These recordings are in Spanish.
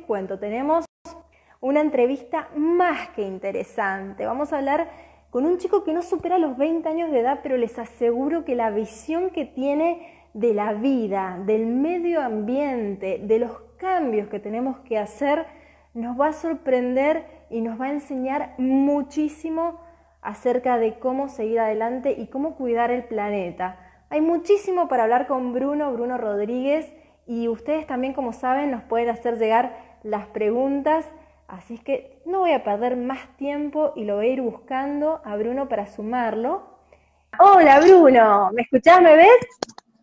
cuento, tenemos una entrevista más que interesante. Vamos a hablar con un chico que no supera los 20 años de edad, pero les aseguro que la visión que tiene de la vida, del medio ambiente, de los cambios que tenemos que hacer, nos va a sorprender y nos va a enseñar muchísimo acerca de cómo seguir adelante y cómo cuidar el planeta. Hay muchísimo para hablar con Bruno Rodríguez, y ustedes también, como saben, nos pueden hacer llegar las preguntas, así es que no voy a perder más tiempo y lo voy a ir buscando a Bruno para sumarlo. Hola Bruno, ¿me escuchás, me ves?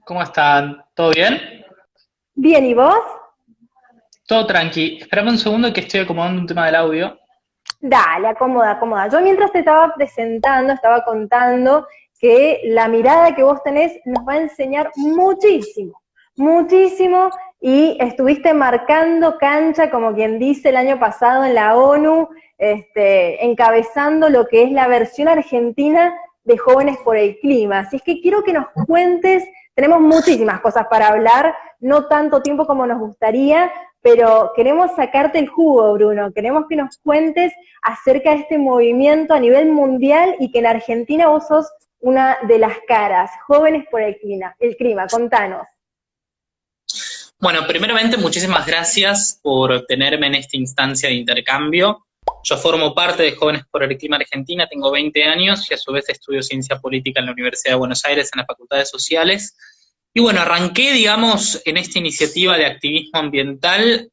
¿Cómo están? ¿Todo bien? Bien, ¿y vos? Todo tranqui. Espérame un segundo que estoy acomodando un tema del audio. Dale, acomoda. Yo mientras te estaba presentando, estaba contando que la mirada que vos tenés nos va a enseñar muchísimo, y estuviste marcando cancha, como quien dice, el año pasado en la ONU, encabezando lo que es la versión argentina de Jóvenes por el Clima. Así es que quiero que nos cuentes, tenemos muchísimas cosas para hablar, no tanto tiempo como nos gustaría, pero queremos sacarte el jugo, Bruno, queremos que nos cuentes acerca de este movimiento a nivel mundial y que en Argentina vos sos una de las caras, Jóvenes por el Clima, contanos. Bueno, primeramente, muchísimas gracias por tenerme en esta instancia de intercambio. Yo formo parte de Jóvenes por el Clima Argentina, tengo 20 años y a su vez estudio Ciencia Política en la Universidad de Buenos Aires, en las Facultades Sociales. Y bueno, arranqué, digamos, en esta iniciativa de activismo ambiental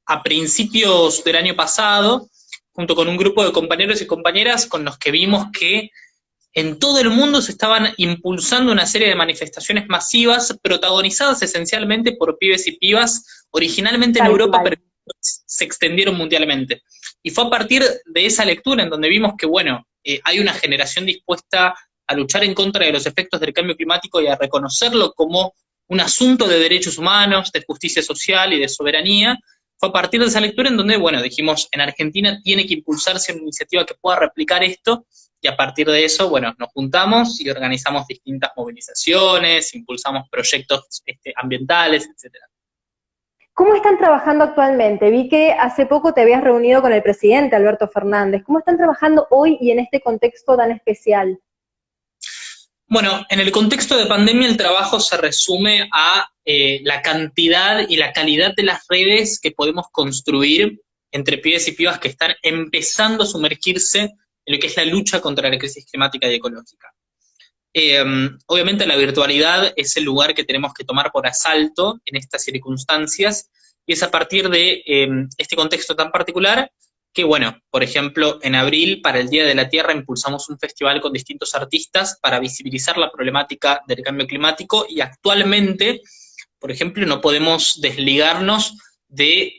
a principios del año pasado, junto con un grupo de compañeros y compañeras con los que vimos que en todo el mundo se estaban impulsando una serie de manifestaciones masivas protagonizadas esencialmente por pibes y pibas, originalmente en Europa, pero se extendieron mundialmente. Y fue a partir de esa lectura en donde vimos que, bueno, hay una generación dispuesta a luchar en contra de los efectos del cambio climático y a reconocerlo como un asunto de derechos humanos, de justicia social y de soberanía. Fue a partir de esa lectura en donde, bueno, dijimos, en Argentina tiene que impulsarse una iniciativa que pueda replicar esto, y a partir de eso, bueno, nos juntamos y organizamos distintas movilizaciones, impulsamos proyectos ambientales, etcétera. ¿Cómo están trabajando actualmente? Vi que hace poco te habías reunido con el presidente Alberto Fernández. ¿Cómo están trabajando hoy y en este contexto tan especial? Bueno, en el contexto de pandemia el trabajo se resume a la cantidad y la calidad de las redes que podemos construir entre pibes y pibas que están empezando a sumergirse en lo que es la lucha contra la crisis climática y ecológica. Obviamente la virtualidad es el lugar que tenemos que tomar por asalto en estas circunstancias, y es a partir de este contexto tan particular que, bueno, por ejemplo, en abril, para el Día de la Tierra, impulsamos un festival con distintos artistas para visibilizar la problemática del cambio climático, y actualmente, por ejemplo, no podemos desligarnos de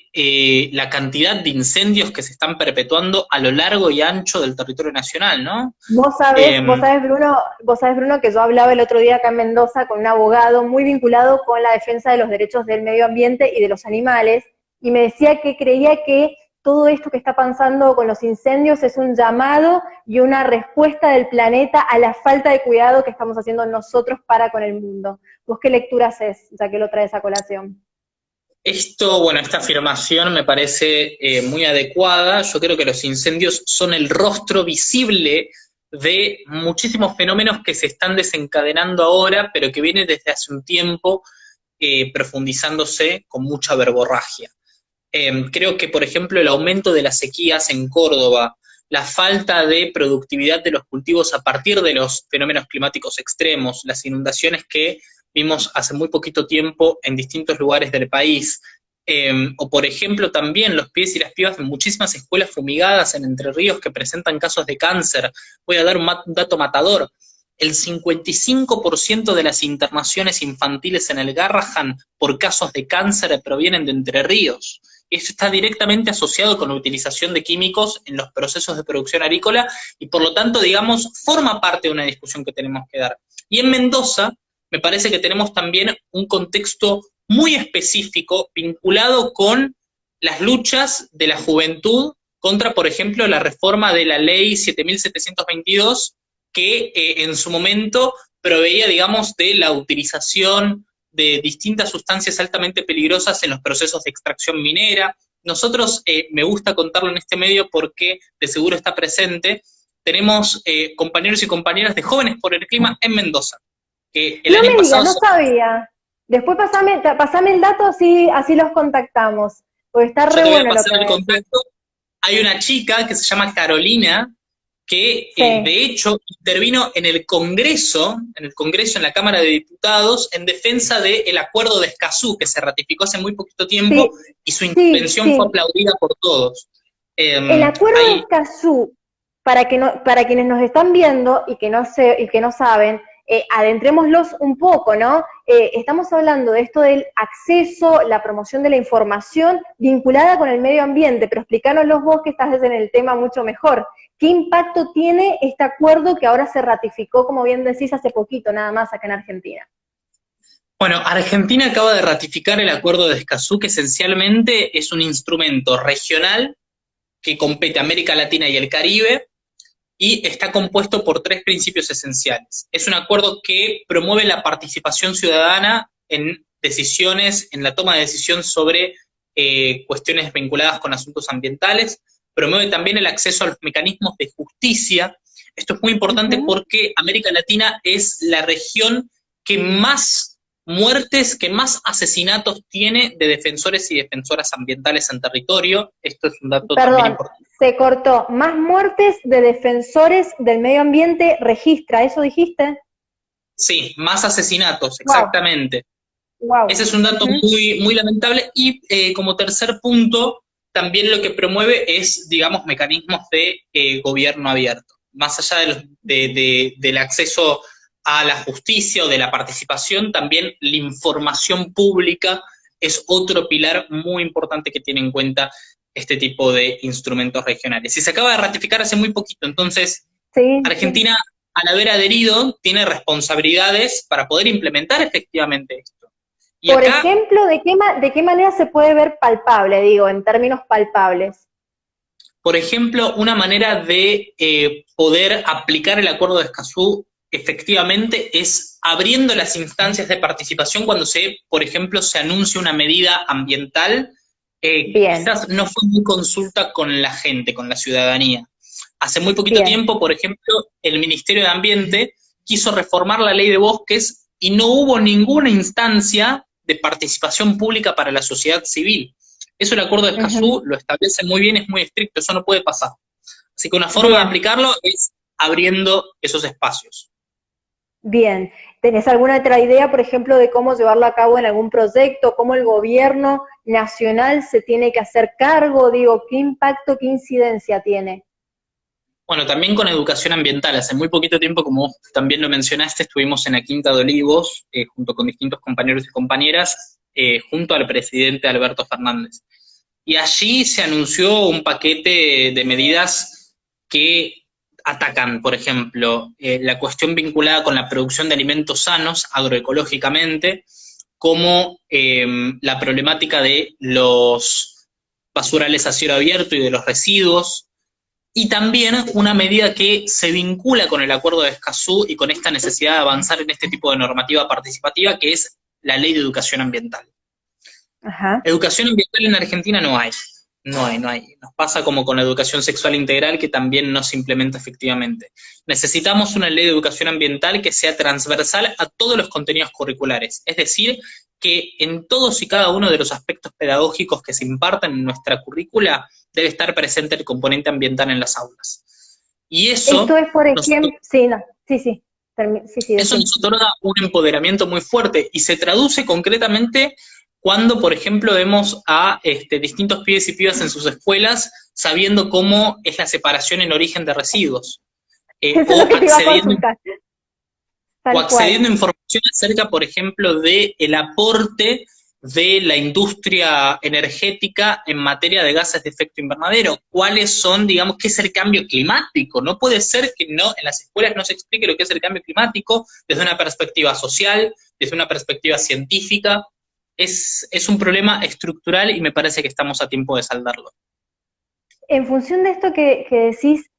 la cantidad de incendios que se están perpetuando a lo largo y ancho del territorio nacional, ¿no? Vos sabés, Bruno, que yo hablaba el otro día acá en Mendoza con un abogado muy vinculado con la defensa de los derechos del medio ambiente y de los animales, y me decía que creía que todo esto que está pasando con los incendios es un llamado y una respuesta del planeta a la falta de cuidado que estamos haciendo nosotros para con el mundo. ¿Vos qué lectura haces, ya que lo traes a colación? Esta afirmación me parece muy adecuada. Yo creo que los incendios son el rostro visible de muchísimos fenómenos que se están desencadenando ahora, pero que vienen desde hace un tiempo profundizándose con mucha verborragia. Creo que, por ejemplo, el aumento de las sequías en Córdoba, la falta de productividad de los cultivos a partir de los fenómenos climáticos extremos, las inundaciones que vimos hace muy poquito tiempo en distintos lugares del país, o por ejemplo también los pibes y las pibas de muchísimas escuelas fumigadas en Entre Ríos que presentan casos de cáncer. Voy a dar un dato matador: el 55% de las internaciones infantiles en el Garrahan por casos de cáncer provienen de Entre Ríos. Esto está directamente asociado con la utilización de químicos en los procesos de producción agrícola, y por lo tanto, digamos, forma parte de una discusión que tenemos que dar. Y en Mendoza, me parece que tenemos también un contexto muy específico vinculado con las luchas de la juventud contra, por ejemplo, la reforma de la ley 7.722, que en su momento proveía, digamos, de la utilización de distintas sustancias altamente peligrosas en los procesos de extracción minera, nosotros, me gusta contarlo en este medio porque de seguro está presente, tenemos compañeros y compañeras de Jóvenes por el Clima en Mendoza, que el No año me digas, pasado... no sabía. Después pasame el dato, así los contactamos, porque está Yo re te voy a bueno lo que pasar el me decís. contacto. Hay una chica que se llama Carolina, que Sí, de hecho intervino en el Congreso, en la Cámara de Diputados, en defensa del acuerdo de Escazú, que se ratificó hace muy poquito tiempo, sí, y su sí, intervención fue sí. aplaudida por todos. El acuerdo de Hay, Escazú, para quienes nos están viendo y que no saben, adentrémoslos un poco, ¿no? Estamos hablando de esto del acceso, la promoción de la información vinculada con el medio ambiente, pero explícanoslos vos que estás en el tema mucho mejor. ¿Qué impacto tiene este acuerdo que ahora se ratificó, como bien decís, hace poquito nada más acá en Argentina? bueno, Argentina acaba de ratificar el acuerdo de Escazú, que esencialmente es un instrumento regional que compete a América Latina y el Caribe, y está compuesto por tres principios esenciales. Es un acuerdo que promueve la participación ciudadana en decisiones, en la toma de decisión sobre cuestiones vinculadas con asuntos ambientales, promueve también el acceso a los mecanismos de justicia. Esto es muy importante Ujú. porque América Latina es la región que más muertes, que más asesinatos tiene de defensores y defensoras ambientales en territorio. Esto es un dato también Perdón, importante. se cortó. Más muertes de defensores del medio ambiente registra, ¿eso dijiste? Sí, más asesinatos, Wow, exactamente. Ese wow. es un dato Ujú. muy, muy lamentable. Y como tercer punto, también lo que promueve es, digamos, mecanismos de gobierno abierto. Más allá del acceso a la justicia o de la participación, también la información pública es otro pilar muy importante que tiene en cuenta este tipo de instrumentos regionales. Y se acaba de ratificar hace muy poquito, entonces Sí, sí. Argentina, al haber adherido, tiene responsabilidades para poder implementar efectivamente esto. Y Por acá, ejemplo, de qué manera se puede ver palpable, digo, en términos palpables? por ejemplo, una manera de poder aplicar el acuerdo de Escazú efectivamente es abriendo las instancias de participación cuando por ejemplo, se anuncia una medida ambiental que Bien, quizás no fue muy consulta con la gente, con la ciudadanía. Hace muy poquito bien. tiempo, por ejemplo, el Ministerio de Ambiente quiso reformar la ley de bosques y no hubo ninguna instancia de participación pública para la sociedad civil. Eso el acuerdo de Ujú. Escazú lo establece muy bien, es muy estricto, eso no puede pasar. Así que una forma de Bien, aplicarlo es abriendo esos espacios. bien. ¿Tenés alguna otra idea, por ejemplo, de cómo llevarlo a cabo en algún proyecto? ¿Cómo el gobierno nacional se tiene que hacer cargo? Digo, ¿qué impacto, qué incidencia tiene? Bueno, también con educación ambiental. Hace muy poquito tiempo, como vos también lo mencionaste, estuvimos en la Quinta de Olivos, junto con distintos compañeros y compañeras, junto al presidente Alberto Fernández. Y allí se anunció un paquete de medidas que atacan, por ejemplo, la cuestión vinculada con la producción de alimentos sanos agroecológicamente, como la problemática de los basurales a cielo abierto y de los residuos, y también una medida que se vincula con el acuerdo de Escazú y con esta necesidad de avanzar en este tipo de normativa participativa, que es la ley de educación ambiental. Ajá. Educación ambiental en Argentina no hay. No hay, no hay. Nos pasa como con la educación sexual integral, que también no se implementa efectivamente. Necesitamos una ley de educación ambiental que sea transversal a todos los contenidos curriculares. Es decir, que en todos y cada uno de los aspectos pedagógicos que se imparten en nuestra currícula debe estar presente el componente ambiental en las aulas. Y Esto eso es, por nos, ejemplo, sí, no, sí, sí, sí, sí, eso decime. nos otorga un empoderamiento muy fuerte y se traduce concretamente cuando, por ejemplo, vemos a distintos pibes y pibas en sus escuelas sabiendo cómo es la separación en origen de residuos, Eso es lo o que te iba a accediendo, consultar, o tal cual. accediendo a información acerca, por ejemplo, de el aporte de la industria energética en materia de gases de efecto invernadero. ¿Cuáles son, digamos, qué es el cambio climático? No puede ser que no en las escuelas no se explique lo que es el cambio climático desde una perspectiva social, desde una perspectiva científica. Es un problema estructural y me parece que estamos a tiempo de saldarlo. En función de esto que decís,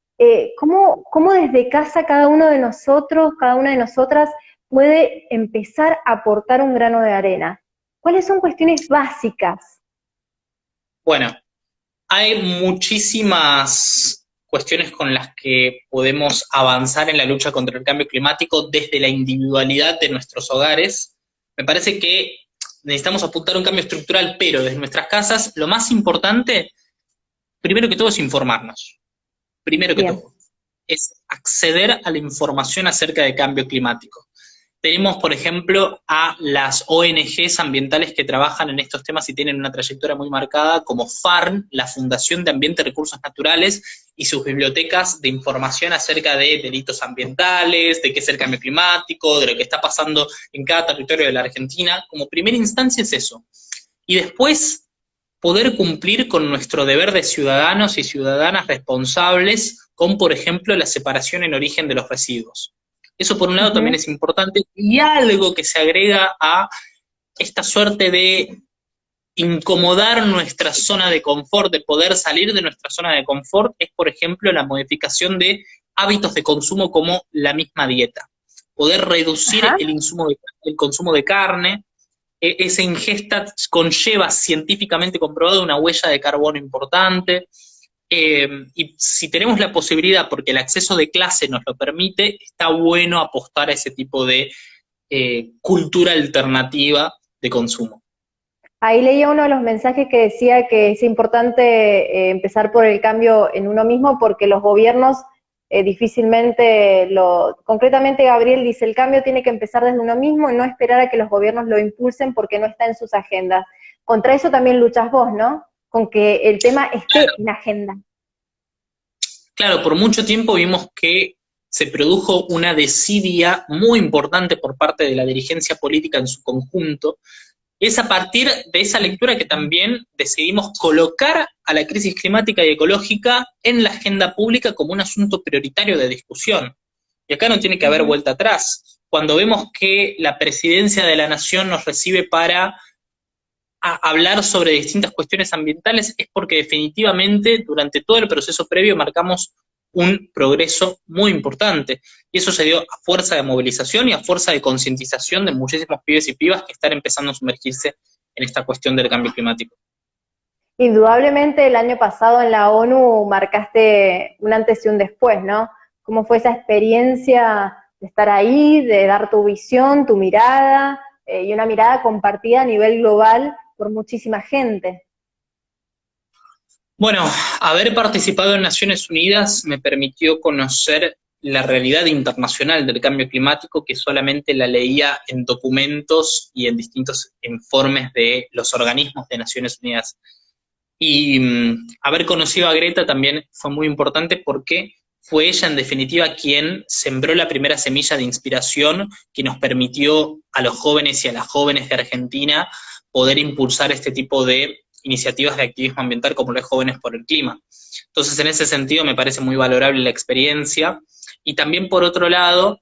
¿cómo desde casa cada uno de nosotros, cada una de nosotras puede empezar a aportar un grano de arena? ¿Cuáles son cuestiones básicas? Bueno, Hay muchísimas cuestiones con las que podemos avanzar en la lucha contra el cambio climático desde la individualidad de nuestros hogares. Me parece que necesitamos apuntar a un cambio estructural, pero desde nuestras casas lo más importante, primero que todo, es informarnos. Primero que Bien. todo, es acceder a la información acerca del cambio climático. Tenemos, por ejemplo, a las ONGs ambientales que trabajan en estos temas y tienen una trayectoria muy marcada, como FARN, la Fundación de Ambiente y Recursos Naturales, y sus bibliotecas de información acerca de delitos ambientales, de qué es el cambio climático, de lo que está pasando en cada territorio de la Argentina. Como primera instancia es eso. Y después, poder cumplir con nuestro deber de ciudadanos y ciudadanas responsables con, por ejemplo, la separación en origen de los residuos. Eso por un lado también Ujú. es importante, y algo que se agrega a esta suerte de incomodar nuestra zona de confort, de poder salir de nuestra zona de confort, es, por ejemplo, la modificación de hábitos de consumo como la misma dieta. Poder reducir Ajá. el consumo de carne, esa ingesta conlleva científicamente comprobado una huella de carbono importante, y si tenemos la posibilidad, porque el acceso de clase nos lo permite, está bueno apostar a ese tipo de cultura alternativa de consumo. Ahí leía uno de los mensajes que decía que es importante empezar por el cambio en uno mismo porque los gobiernos difícilmente concretamente Gabriel dice, el cambio tiene que empezar desde uno mismo y no esperar a que los gobiernos lo impulsen porque no está en sus agendas. Contra eso también luchas vos, ¿no? Con que el tema esté en agenda. Claro, por mucho tiempo vimos que se produjo una desidia muy importante por parte de la dirigencia política en su conjunto. Es a partir de esa lectura que también decidimos colocar a la crisis climática y ecológica en la agenda pública como un asunto prioritario de discusión. Y acá no tiene que haber Ujú. vuelta atrás. Cuando vemos que la presidencia de la nación nos recibe para hablar sobre distintas cuestiones ambientales, es porque definitivamente durante todo el proceso previo marcamos un progreso muy importante. Y eso se dio a fuerza de movilización y a fuerza de concientización de muchísimos pibes y pibas que están empezando a sumergirse en esta cuestión del cambio climático. Indudablemente el año pasado en la ONU marcaste un antes y un después, ¿no? ¿Cómo fue esa experiencia de estar ahí, de dar tu visión, tu mirada y una mirada compartida a nivel global por muchísima gente? Bueno, haber participado en Naciones Unidas me permitió conocer la realidad internacional del cambio climático, que solamente la leía en documentos y en distintos informes de los organismos de Naciones Unidas. Y haber conocido a Greta también fue muy importante porque fue ella en definitiva quien sembró la primera semilla de inspiración que nos permitió a los jóvenes y a las jóvenes de Argentina poder impulsar este tipo de iniciativas de activismo ambiental como los Jóvenes por el Clima. Entonces, en ese sentido, me parece muy valorable la experiencia. Y también, por otro lado,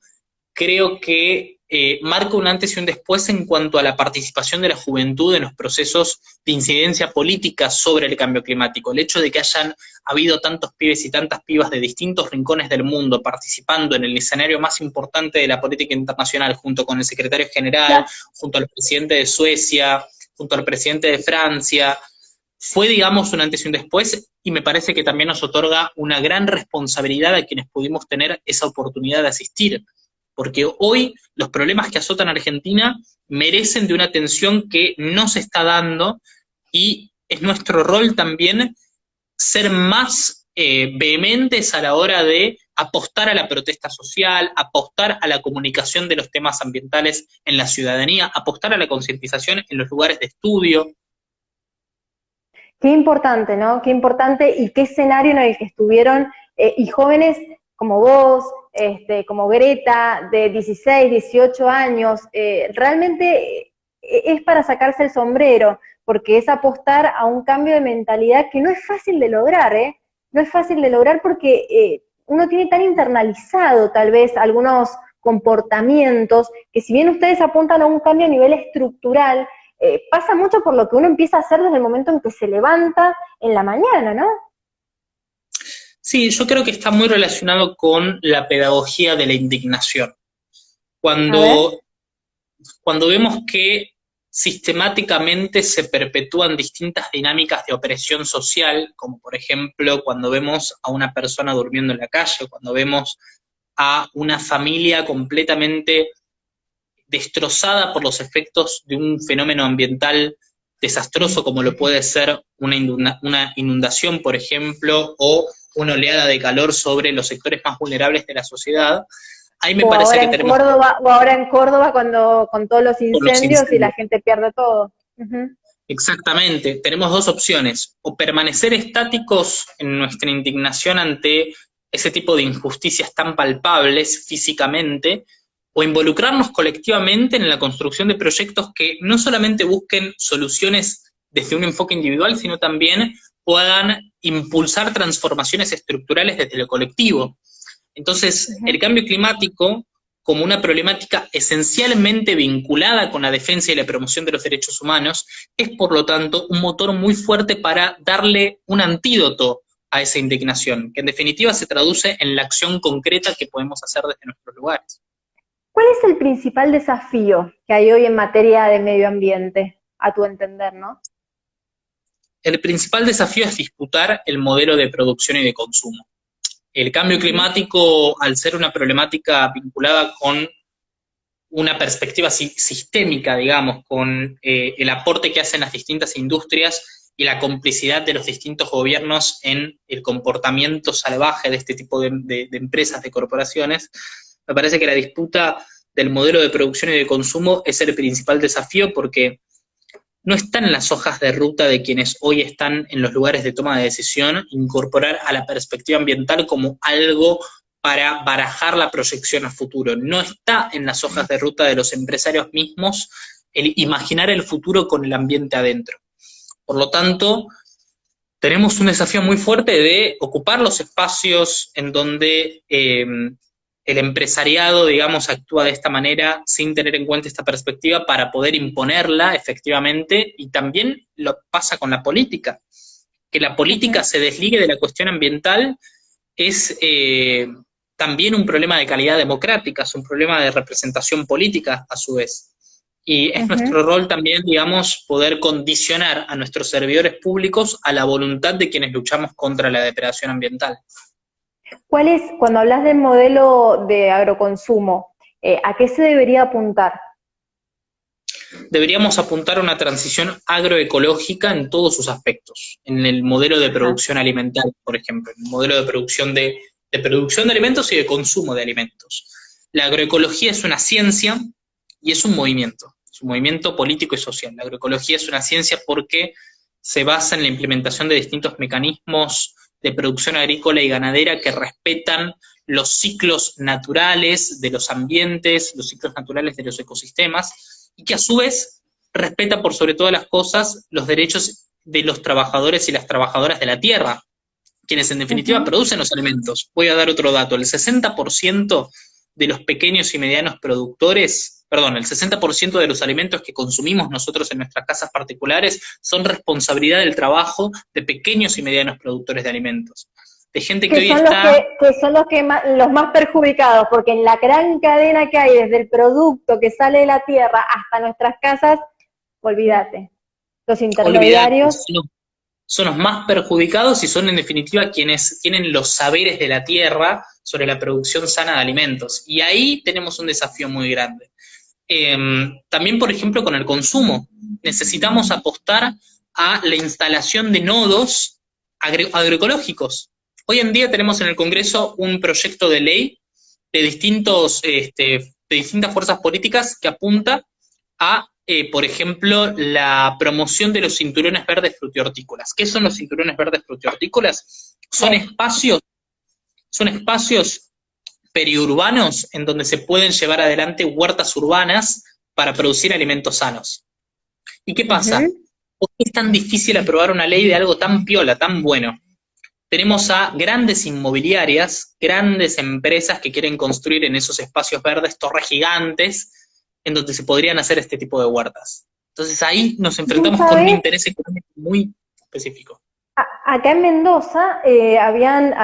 creo que marca un antes y un después en cuanto a la participación de la juventud en los procesos de incidencia política sobre el cambio climático. El hecho de que hayan habido tantos pibes y tantas pibas de distintos rincones del mundo participando en el escenario más importante de la política internacional, junto con el secretario general, Claro. junto al presidente de Suecia, junto al presidente de Francia, fue, digamos, un antes y un después, y me parece que también nos otorga una gran responsabilidad a quienes pudimos tener esa oportunidad de asistir, porque hoy los problemas que azotan a Argentina merecen de una atención que no se está dando, y es nuestro rol también ser más vehementes a la hora de apostar a la protesta social, apostar a la comunicación de los temas ambientales en la ciudadanía, apostar a la concientización en los lugares de estudio. Qué importante, ¿no? Qué importante y qué escenario en el que estuvieron y jóvenes como vos, como Greta, de 16, 18 años, realmente es para sacarse el sombrero, porque es apostar a un cambio de mentalidad que no es fácil de lograr, ¿eh? No es fácil de lograr porque uno tiene tan internalizado tal vez algunos comportamientos que si bien ustedes apuntan a un cambio a nivel estructural, pasa mucho por lo que uno empieza a hacer desde el momento en que se levanta en la mañana, ¿no? Sí, yo creo que está muy relacionado con la pedagogía de la indignación. A ver. Cuando, cuando vemos que sistemáticamente se perpetúan distintas dinámicas de opresión social, como por ejemplo cuando vemos a una persona durmiendo en la calle, cuando vemos a una familia completamente destrozada por los efectos de un fenómeno ambiental desastroso como lo puede ser una inundación, por ejemplo, o una oleada de calor sobre los sectores más vulnerables de la sociedad. Ahí me parece que tenemos... O ahora en Córdoba con todos los incendios y la gente pierde todo. Exactamente, tenemos dos opciones, o permanecer estáticos en nuestra indignación ante ese tipo de injusticias tan palpables físicamente, o involucrarnos colectivamente en la construcción de proyectos que no solamente busquen soluciones desde un enfoque individual, sino también puedan impulsar transformaciones estructurales desde lo colectivo. Entonces, el cambio climático, como una problemática esencialmente vinculada con la defensa y la promoción de los derechos humanos, es por lo tanto un motor muy fuerte para darle un antídoto a esa indignación, que en definitiva se traduce en la acción concreta que podemos hacer desde nuestros lugares. ¿Cuál es el principal desafío que hay hoy en materia de medio ambiente, a tu entender, no? El principal desafío es disputar el modelo de producción y de consumo. El cambio climático, al ser una problemática vinculada con una perspectiva sistémica, digamos, con el aporte que hacen las distintas industrias y la complicidad de los distintos gobiernos en el comportamiento salvaje de este tipo de empresas, de corporaciones, me parece que la disputa del modelo de producción y de consumo es el principal desafío porque no está en las hojas de ruta de quienes hoy están en los lugares de toma de decisión incorporar a la perspectiva ambiental como algo para barajar la proyección a futuro. No está en las hojas de ruta de los empresarios mismos el imaginar el futuro con el ambiente adentro. Por lo tanto, tenemos un desafío muy fuerte de ocupar los espacios en donde el empresariado, digamos, actúa de esta manera sin tener en cuenta esta perspectiva para poder imponerla efectivamente, y también lo pasa con la política. Que la política se desligue de la cuestión ambiental es también un problema de calidad democrática, es un problema de representación política a su vez. Y es nuestro rol también, digamos, poder condicionar a nuestros servidores públicos a la voluntad de quienes luchamos contra la depredación ambiental. ¿Cuál es, cuando hablas del modelo de agroconsumo, a qué se debería apuntar? Deberíamos apuntar a una transición agroecológica en todos sus aspectos, en el modelo de producción alimentaria, por ejemplo, en el modelo de producción de alimentos y de consumo de alimentos. La agroecología es una ciencia y es un movimiento político y social. La agroecología es una ciencia porque se basa en la implementación de distintos mecanismos de producción agrícola y ganadera que respetan los ciclos naturales de los ambientes, los ciclos naturales de los ecosistemas, y que a su vez respeta por sobre todas las cosas los derechos de los trabajadores y las trabajadoras de la tierra, quienes en definitiva producen los alimentos. Voy a dar otro dato, el 60% de los pequeños y medianos productores, el 60% de los alimentos que consumimos nosotros en nuestras casas particulares son responsabilidad del trabajo de pequeños y medianos productores de alimentos. De gente que hoy está... Que son los más perjudicados, porque en la gran cadena que hay, desde el producto que sale de la tierra hasta nuestras casas, olvídate. Los intermediarios... Son los más perjudicados y son en definitiva quienes tienen los saberes de la tierra sobre la producción sana de alimentos. Y ahí tenemos un desafío muy grande. También, por ejemplo, con el consumo. Necesitamos apostar a la instalación de nodos agroecológicos. Hoy en día tenemos en el Congreso un proyecto de ley de distintas fuerzas políticas que apunta a, por ejemplo, la promoción de los cinturones verdes frutihortícolas. ¿Qué son los cinturones verdes frutihortícolas? Son espacios periurbanos en donde se pueden llevar adelante huertas urbanas para producir alimentos sanos. ¿Y qué pasa? ¿Por qué es tan difícil aprobar una ley de algo tan piola, tan bueno? Tenemos a grandes inmobiliarias, grandes empresas que quieren construir en esos espacios verdes torres gigantes en donde se podrían hacer este tipo de huertas. Entonces ahí nos enfrentamos con un interés económico muy específico. Acá en Mendoza habían,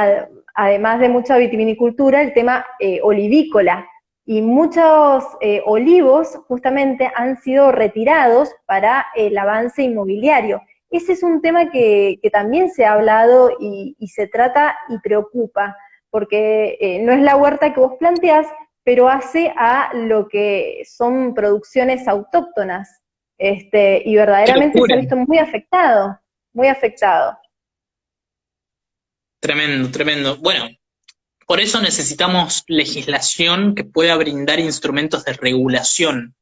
además de mucha vitivinicultura, el tema olivícola. y muchos olivos justamente han sido retirados para el avance inmobiliario. Ese es un tema que también se ha hablado y se trata y preocupa, porque no es la huerta que vos planteás, pero hace a lo que son producciones autóctonas, y ¡Qué verdaderamente se locura! ha visto muy afectado, muy afectado. Tremendo, tremendo. Bueno, por eso necesitamos legislación que pueda brindar instrumentos de regulación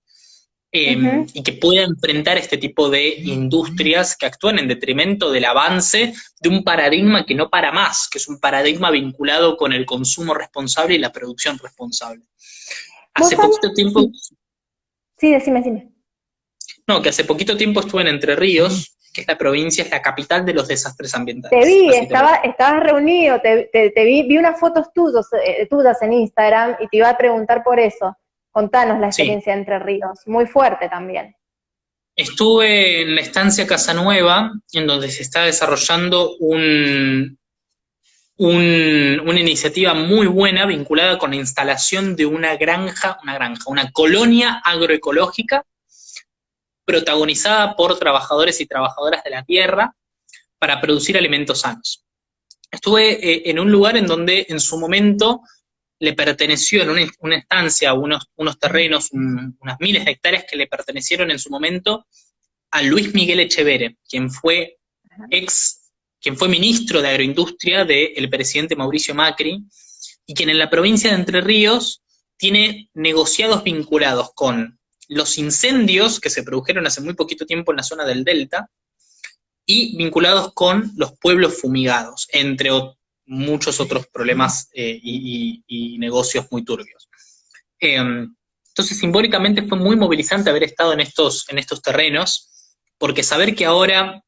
Ujú. y que pueda enfrentar este tipo de industrias que actúan en detrimento del avance de un paradigma que no para más, que es un paradigma vinculado con el consumo responsable y la producción responsable. ¿Vos Hace sabés? poquito tiempo, Sí, sí, decime, decime. no, que hace poquito tiempo estuve en Entre Ríos, que es la provincia, es la capital de los desastres Te ambientales, vi, así te lo digo. estabas reunido, te vi unas fotos tuyas en Instagram y te iba a preguntar por eso. Contanos la Sí, experiencia de Entre Ríos, muy fuerte también. estuve en la estancia Casanueva, en donde se está desarrollando una iniciativa muy buena vinculada con la instalación de una colonia agroecológica protagonizada por trabajadores y trabajadoras de la tierra para producir alimentos sanos. Estuve en un lugar en donde en su momento le perteneció en una estancia, unos terrenos, unas miles de hectáreas que le pertenecieron en su momento a Luis Miguel Echeverre, ex, quien fue ministro de Agroindustria del presidente Mauricio Macri, y quien en la provincia de Entre Ríos tiene negociados vinculados con los incendios que se produjeron hace muy poquito tiempo en la zona del Delta, y vinculados con los pueblos fumigados, entre muchos otros problemas y negocios muy turbios. Entonces, simbólicamente fue muy movilizante haber estado en estos terrenos, porque saber que ahora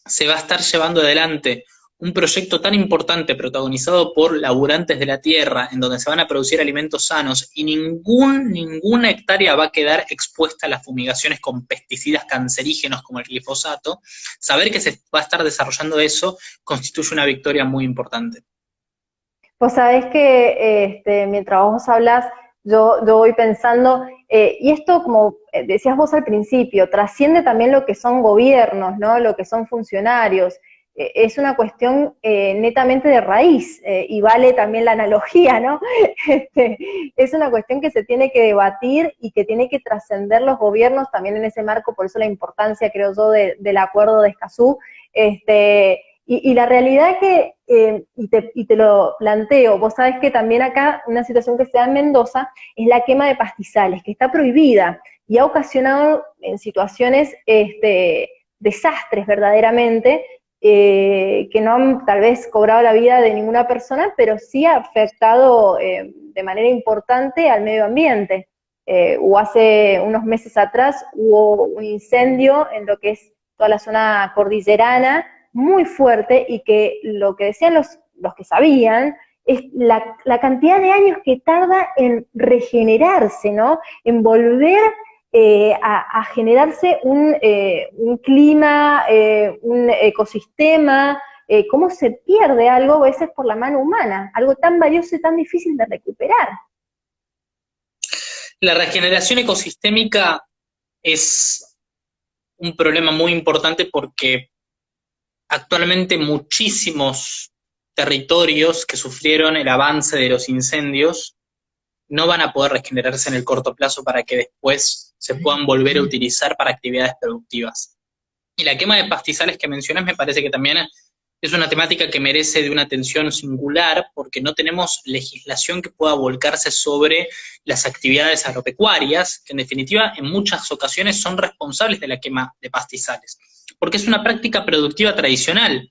se va a estar llevando adelante un proyecto tan importante protagonizado por laburantes de la tierra, en donde se van a producir alimentos sanos y ninguna hectárea va a quedar expuesta a las fumigaciones con pesticidas cancerígenos como el glifosato, saber que se va a estar desarrollando eso constituye una victoria muy importante. Vos sabés que mientras vos hablas, yo voy pensando, y esto como decías vos al principio, trasciende también lo que son gobiernos, ¿no? Lo que son funcionarios. Es una cuestión netamente de raíz, y vale también la analogía, ¿no? Este, es una cuestión que se tiene que debatir y que tiene que trascender los gobiernos también en ese marco, por eso la importancia, creo yo, del acuerdo de Escazú. Y la realidad es que, y te lo planteo, vos sabés que también acá una situación que se da en Mendoza es la quema de pastizales, que está prohibida y ha ocasionado en situaciones desastres verdaderamente, que no han tal vez cobrado la vida de ninguna persona, pero sí ha afectado de manera importante al medio ambiente. O hace unos meses atrás hubo un incendio en lo que es toda la zona cordillerana, muy fuerte, y que lo que decían los que sabían es la cantidad de años que tarda en regenerarse, ¿no? En volver a generarse un clima, un ecosistema, cómo se pierde algo a veces por la mano humana, algo tan valioso y tan difícil de recuperar. La regeneración ecosistémica es un problema muy importante porque actualmente muchísimos territorios que sufrieron el avance de los incendios no van a poder regenerarse en el corto plazo para que después se puedan volver a utilizar para actividades productivas. Y la quema de pastizales que mencionas me parece que también es una temática que merece de una atención singular porque no tenemos legislación que pueda volcarse sobre las actividades agropecuarias, que en definitiva en muchas ocasiones son responsables de la quema de pastizales, porque es una práctica productiva tradicional.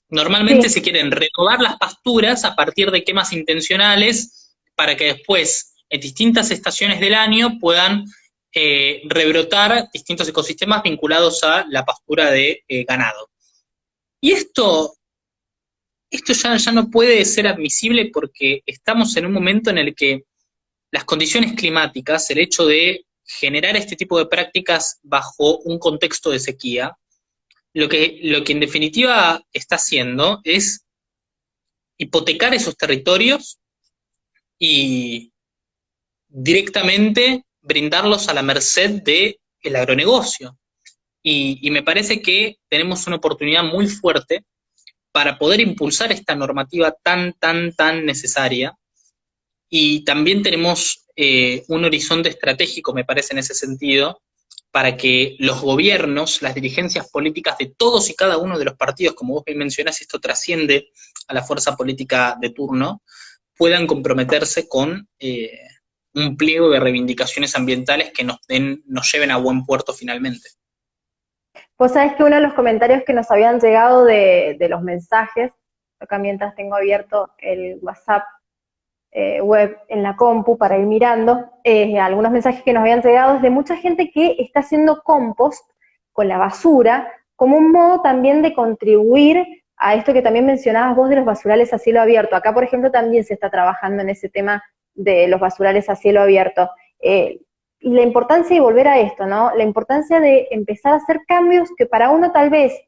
Normalmente Sí, se quieren renovar las pasturas a partir de quemas intencionales para que después, en distintas estaciones del año, puedan rebrotar distintos ecosistemas vinculados a la pastura de ganado. Y esto ya no puede ser admisible porque estamos en un momento en el que las condiciones climáticas, el hecho de generar este tipo de prácticas bajo un contexto de sequía, lo que en definitiva está haciendo es hipotecar esos territorios y directamente brindarlos a la merced del agronegocio. Y me parece que tenemos una oportunidad muy fuerte para poder impulsar esta normativa tan necesaria. Y también tenemos un horizonte estratégico, me parece, en ese sentido, para que los gobiernos, las dirigencias políticas de todos y cada uno de los partidos, como vos bien mencionás, esto trasciende a la fuerza política de turno, puedan comprometerse con un pliego de reivindicaciones ambientales que nos lleven a buen puerto finalmente. Vos sabés que uno de los comentarios que nos habían llegado de los mensajes, acá mientras tengo abierto el WhatsApp web en la compu para ir mirando, algunos mensajes que nos habían llegado es de mucha gente que está haciendo compost con la basura, como un modo también de contribuir a esto que también mencionabas vos de los basurales a cielo abierto. Acá, por ejemplo, también se está trabajando en ese tema de los basurales a cielo abierto. Y la importancia de volver a esto, ¿no? La importancia de empezar a hacer cambios que para uno tal vez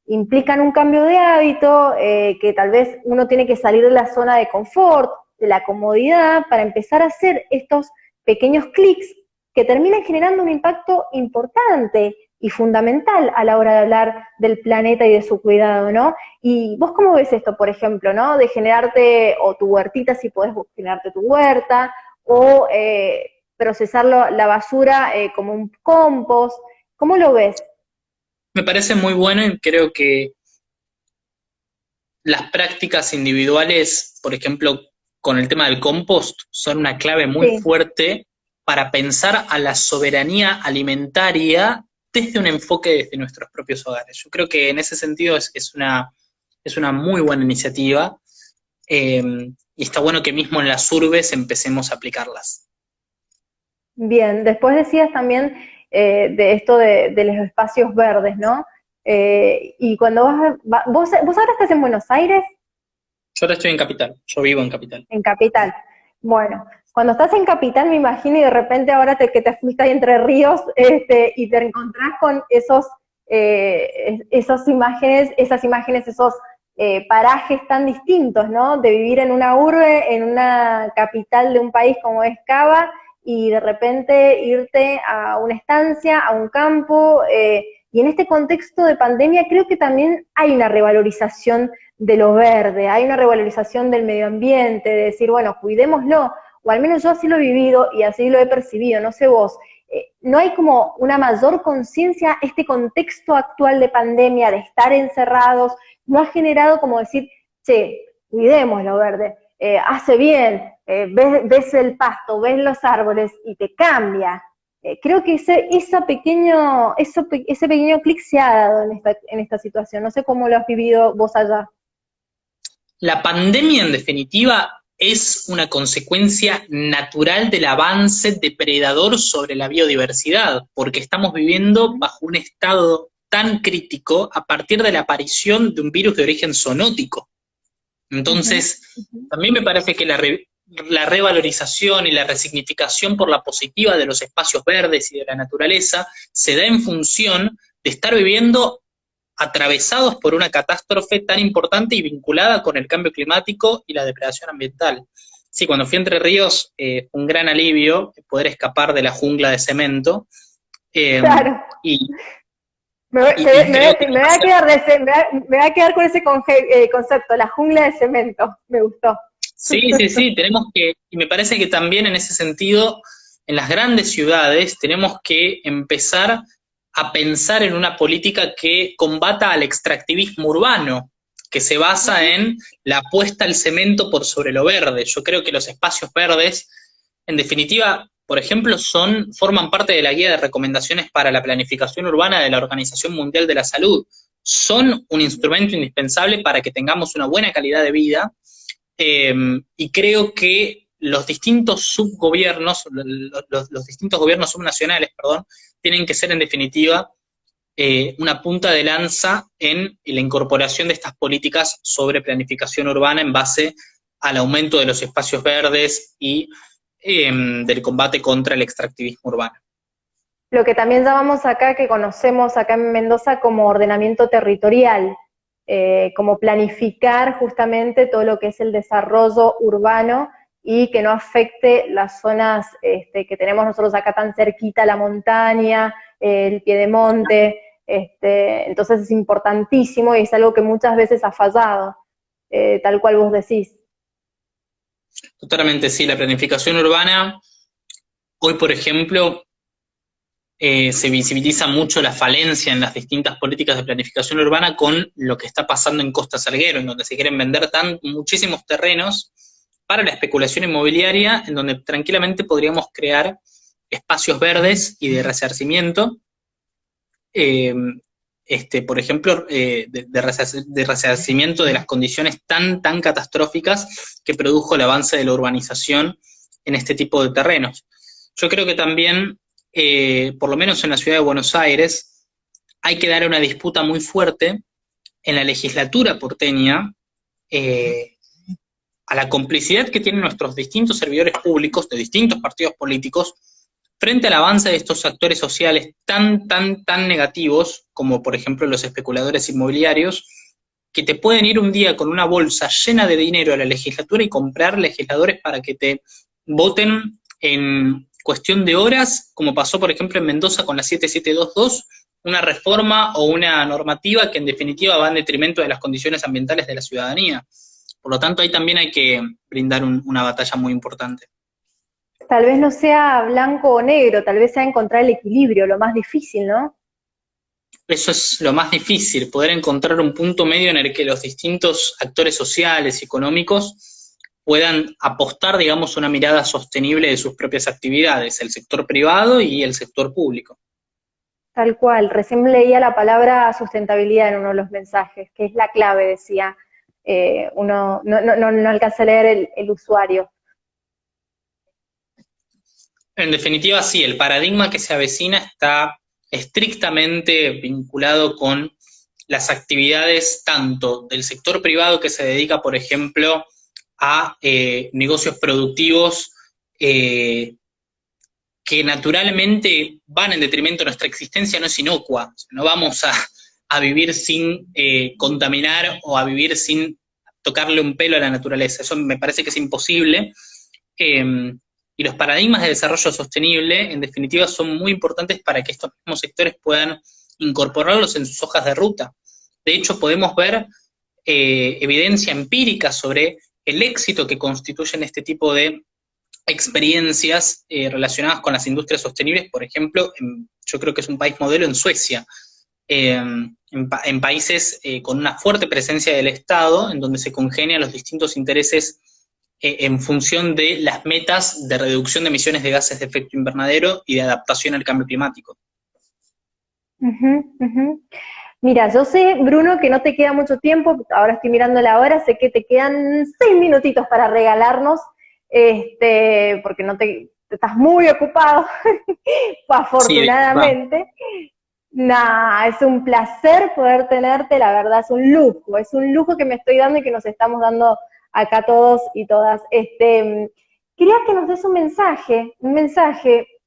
implican un cambio de hábito, que tal vez uno tiene que salir de la zona de confort, de la comodidad, para empezar a hacer estos pequeños clics que terminan generando un impacto importante y fundamental a la hora de hablar del planeta y de su cuidado, ¿no? Y vos cómo ves esto, por ejemplo, ¿no? De generarte, o tu huertita, si podés generarte tu huerta, o procesar la basura como un compost. ¿Cómo lo ves? Me parece muy bueno y creo que las prácticas individuales, por ejemplo, con el tema del compost, son una clave muy Sí. fuerte para pensar a la soberanía alimentaria desde un enfoque desde nuestros propios hogares. Yo creo que en ese sentido es una muy buena iniciativa y está bueno que mismo en las urbes empecemos a aplicarlas. Bien, después decías también de esto de los espacios verdes, ¿no? Y cuando vos ahora estás en Buenos Aires, Yo ahora estoy en Capital, yo vivo en Capital. en Capital. Bueno, cuando estás en Capital, me imagino, y de repente ahora que te fuiste ahí Entre Ríos, y te encontrás con esas imágenes, esos parajes tan distintos, ¿no? De vivir en una urbe, en una capital de un país como es Cava, y de repente irte a una estancia, a un campo, y en este contexto de pandemia creo que también hay una revalorización de lo verde, hay una revalorización del medio ambiente, de decir, bueno, cuidémoslo, o al menos yo así lo he vivido y así lo he percibido, no sé vos. No hay como una mayor conciencia, este contexto actual de pandemia, de estar encerrados, no ha generado como decir, che, cuidemos lo verde, hace bien, ves el pasto, ves los árboles y te cambia. Creo que ese pequeño clic se ha dado en esta situación, no sé cómo lo has vivido vos allá. La pandemia, en definitiva, es una consecuencia natural del avance depredador sobre la biodiversidad, porque estamos viviendo bajo un estado tan crítico a partir de la aparición de un virus de origen zoonótico. Entonces, también me parece que la revalorización y la resignificación por la positiva de los espacios verdes y de la naturaleza se da en función de estar viviendo atravesados por una catástrofe tan importante y vinculada con el cambio climático y la depredación ambiental. Sí, cuando fui a Entre Ríos, fue un gran alivio poder escapar de la jungla de cemento. Claro. Y me voy a quedar con ese concepto, la jungla de cemento, me gustó. Sí, tenemos que, y me parece que también en ese sentido, en las grandes ciudades, tenemos que empezar a pensar en una política que combata al extractivismo urbano, que se basa en la apuesta al cemento por sobre lo verde. Yo creo que los espacios verdes, en definitiva, por ejemplo, forman parte de la guía de recomendaciones para la planificación urbana de la Organización Mundial de la Salud. Son un instrumento indispensable para que tengamos una buena calidad de vida, y creo que los distintos subgobiernos, los distintos gobiernos subnacionales, tienen que ser en definitiva una punta de lanza en la incorporación de estas políticas sobre planificación urbana en base al aumento de los espacios verdes y del combate contra el extractivismo urbano. Lo que también llamamos acá, que conocemos acá en Mendoza como ordenamiento territorial, como planificar justamente todo lo que es el desarrollo urbano y que no afecte las zonas que tenemos nosotros acá tan cerquita, la montaña, el piedemonte. Entonces es importantísimo y es algo que muchas veces ha fallado, tal cual vos decís. Totalmente, sí, la planificación urbana, hoy por ejemplo, se visibiliza mucho la falencia en las distintas políticas de planificación urbana con lo que está pasando en Costa Salguero, en donde se quieren vender muchísimos terrenos para la especulación inmobiliaria, en donde tranquilamente podríamos crear espacios verdes y de resarcimiento, por ejemplo, de resarcimiento de las condiciones tan catastróficas que produjo el avance de la urbanización en este tipo de terrenos. Yo creo que también, por lo menos en la ciudad de Buenos Aires, hay que dar una disputa muy fuerte en la legislatura porteña, a la complicidad que tienen nuestros distintos servidores públicos de distintos partidos políticos frente al avance de estos actores sociales tan negativos, como por ejemplo los especuladores inmobiliarios, que te pueden ir un día con una bolsa llena de dinero a la legislatura y comprar legisladores para que te voten en cuestión de horas, como pasó por ejemplo en Mendoza con la 7722, una reforma o una normativa que en definitiva va en detrimento de las condiciones ambientales de la ciudadanía. Por lo tanto, ahí también hay que brindar una batalla muy importante. Tal vez no sea blanco o negro, tal vez sea encontrar el equilibrio, lo más difícil, ¿no? Eso es lo más difícil, poder encontrar un punto medio en el que los distintos actores sociales y económicos puedan apostar, digamos, una mirada sostenible de sus propias actividades, el sector privado y el sector público. Tal cual, recién leía la palabra sustentabilidad en uno de los mensajes, que es la clave, decía. Uno no alcanza a leer el usuario. En definitiva, sí, el paradigma que se avecina está estrictamente vinculado con las actividades tanto del sector privado que se dedica, por ejemplo, a negocios productivos que naturalmente van en detrimento de nuestra existencia, no es inocua. No vamos a vivir sin contaminar o a vivir sin tocarle un pelo a la naturaleza. Eso me parece que es imposible. Y los paradigmas de desarrollo sostenible, en definitiva, son muy importantes para que estos mismos sectores puedan incorporarlos en sus hojas de ruta. De hecho, podemos ver evidencia empírica sobre el éxito que constituyen este tipo de experiencias relacionadas con las industrias sostenibles, por ejemplo, yo creo que es un país modelo en Suecia, en países con una fuerte presencia del Estado, en donde se congenian los distintos intereses en función de las metas de reducción de emisiones de gases de efecto invernadero y de adaptación al cambio climático. Mira, yo sé, Bruno, que no te queda mucho tiempo, ahora estoy mirando la hora, sé que te quedan 6 minutitos para regalarnos, porque no te estás muy ocupado, afortunadamente. Sí, nah, es un placer poder tenerte, la verdad es un lujo que me estoy dando y que nos estamos dando acá todos y todas. Quería que nos des un mensaje,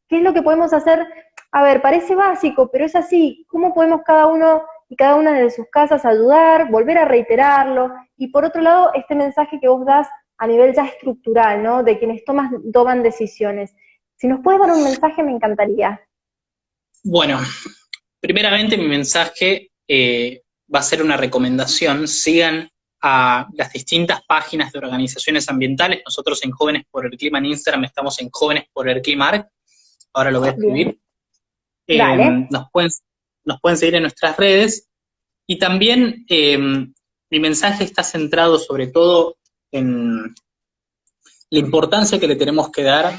¿qué es lo que podemos hacer? A ver, parece básico, pero es así, ¿cómo podemos cada uno y cada una de sus casas ayudar, volver a reiterarlo? Y por otro lado, este mensaje que vos das a nivel ya estructural, ¿no? De quienes toman decisiones. Si nos puedes dar un mensaje, me encantaría. Bueno, primeramente mi mensaje va a ser una recomendación. Sigan a las distintas páginas de organizaciones ambientales. Nosotros en Jóvenes por el Clima en Instagram estamos en Jóvenes por el Clima. Ahora lo voy a escribir. Nos pueden seguir en nuestras redes. Y también mi mensaje está centrado sobre todo en la importancia que le tenemos que dar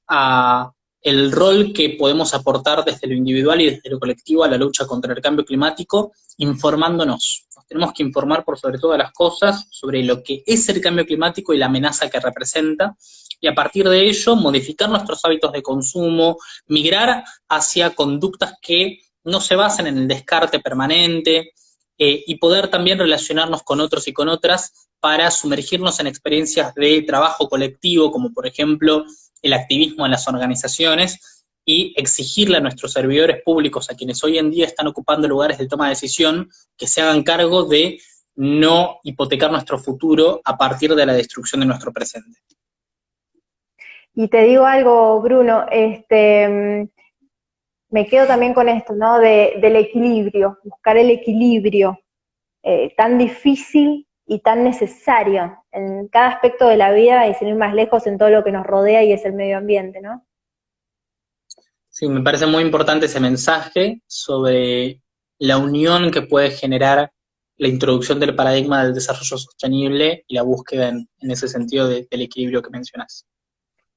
a el rol que podemos aportar desde lo individual y desde lo colectivo a la lucha contra el cambio climático, informándonos. Nos tenemos que informar por sobre todas las cosas sobre lo que es el cambio climático y la amenaza que representa, y a partir de ello modificar nuestros hábitos de consumo, migrar hacia conductas que no se basen en el descarte permanente, y poder también relacionarnos con otros y con otras para sumergirnos en experiencias de trabajo colectivo, como por ejemplo el activismo en las organizaciones, y exigirle a nuestros servidores públicos, a quienes hoy en día están ocupando lugares de toma de decisión, que se hagan cargo de no hipotecar nuestro futuro a partir de la destrucción de nuestro presente. Y te digo algo, Bruno, me quedo también con esto, ¿no? Del equilibrio, buscar el equilibrio, tan difícil y tan necesario en cada aspecto de la vida y sin ir más lejos en todo lo que nos rodea y es el medio ambiente, ¿no? Sí, me parece muy importante ese mensaje sobre la unión que puede generar la introducción del paradigma del desarrollo sostenible y la búsqueda en ese sentido del equilibrio que mencionas.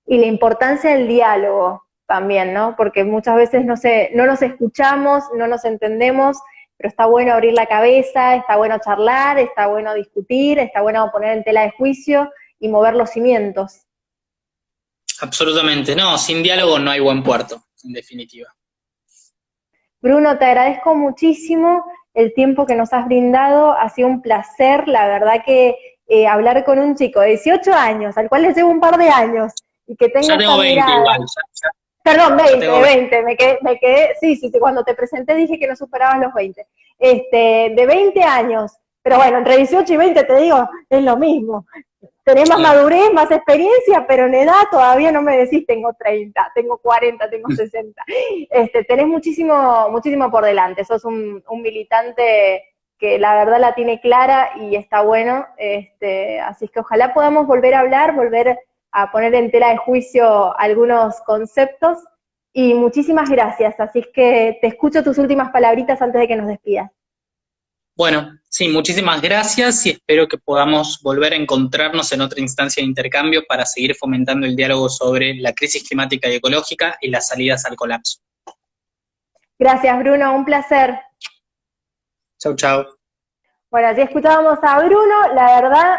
Y la importancia del diálogo también, ¿no? Porque muchas veces no nos escuchamos, no nos entendemos, pero está bueno abrir la cabeza, está bueno charlar, está bueno discutir, está bueno poner en tela de juicio y mover los cimientos. Absolutamente, no, sin diálogo no hay buen puerto, en definitiva. Bruno, te agradezco muchísimo el tiempo que nos has brindado, ha sido un placer, la verdad que hablar con un chico de 18 años, al cual le llevo un par de años, y que tenga Ya esta tengo 20 mirada. igual, Perdón, ya 20, tengo 20. 20, me quedé, sí, sí, cuando te presenté dije que no superabas los 20. De 20 años, pero bueno, entre 18 y 20 te digo, es lo mismo. Tenés más Claro. madurez, más experiencia, pero en edad todavía no me decís tengo 30, tengo 40, tengo 60. Tenés muchísimo, muchísimo por delante, sos un militante que la verdad la tiene clara y está bueno, así que ojalá podamos volver a hablar, volver a poner en tela de juicio algunos conceptos, y muchísimas gracias, así es que te escucho tus últimas palabritas antes de que nos despidas. Bueno, sí, muchísimas gracias y espero que podamos volver a encontrarnos en otra instancia de intercambio para seguir fomentando el diálogo sobre la crisis climática y ecológica y las salidas al colapso. Gracias, Bruno, un placer. Chau, chau. Bueno, así escuchábamos a Bruno, la verdad,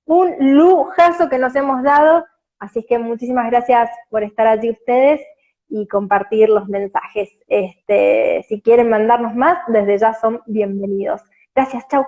un lujazo que nos hemos dado, así es que muchísimas gracias por estar allí ustedes y compartir los mensajes. Si quieren mandarnos más, desde ya son bienvenidos. Gracias, chau.